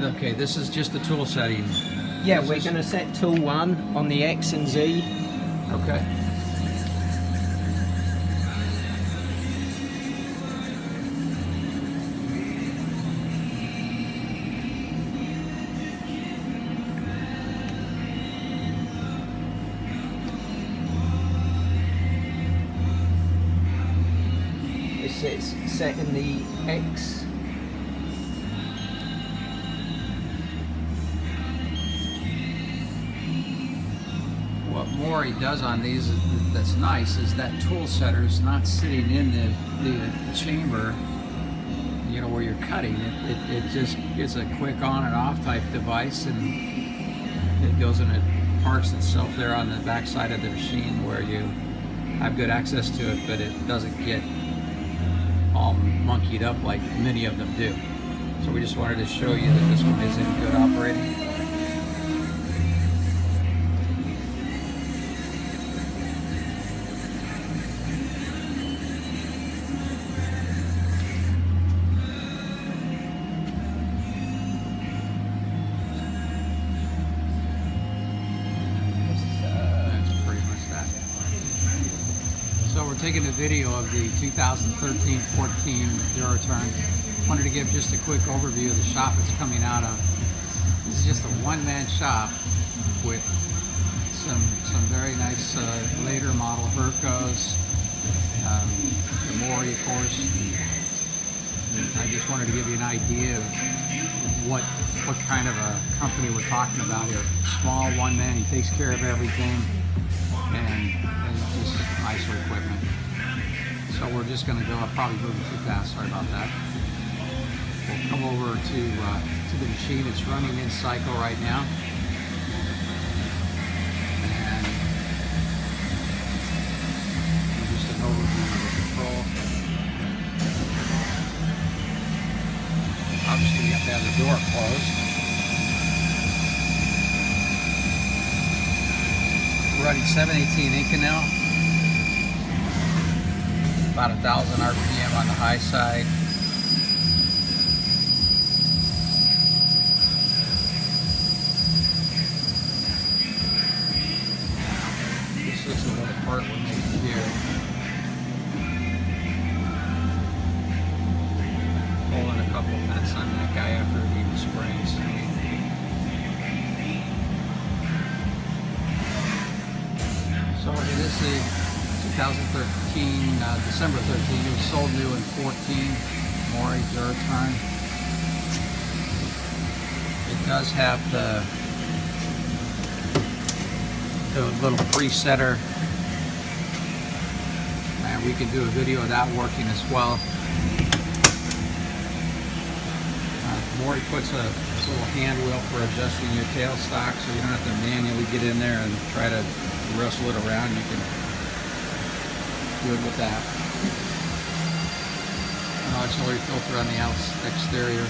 Okay, this is just the tool setting. Yeah, we're going to set tool 1 on the X and Z. Okay. It's set in the X. What Mori does on these that's nice is that tool setter is not sitting in the chamber, you know, where you're cutting. It just is a quick on and off type device, and it goes and it parks itself there on the back side of the machine where you have good access to it, but it doesn't get all monkeyed up like many of them do. So we just wanted to show you that this one is in good operating. That's pretty much that. So we're taking a video of the 2013-14 DuraTurn. Wanted to give just a quick overview of the shop it's coming out of. This is just a one-man shop with some very nice later model Hercos, the Mori, of course. I just wanted to give you an idea of what kind of a company we're talking about here. Small one man, he takes care of everything, and just nicer equipment. So we're just going to go. I'm probably moving too fast. Sorry about that. We'll come over to the machine. It's running in cycle right now, and just an overview of the control. Obviously, you have to have the door closed. We're running 718 Inconel, about 1,000 RPM on the high side. This is the little part we're making here. Pulling a couple pence on that guy after it even springs. So it is the 2013, December 13. It was sold new in 14, Mori DuraTurn. It does have the little presetter, and we can do a video of that working as well. Mori puts a little hand wheel for adjusting your tailstock, so you don't have to manually get in there and try to wrestle it around. You can do it with that. An auxiliary filter on the exterior.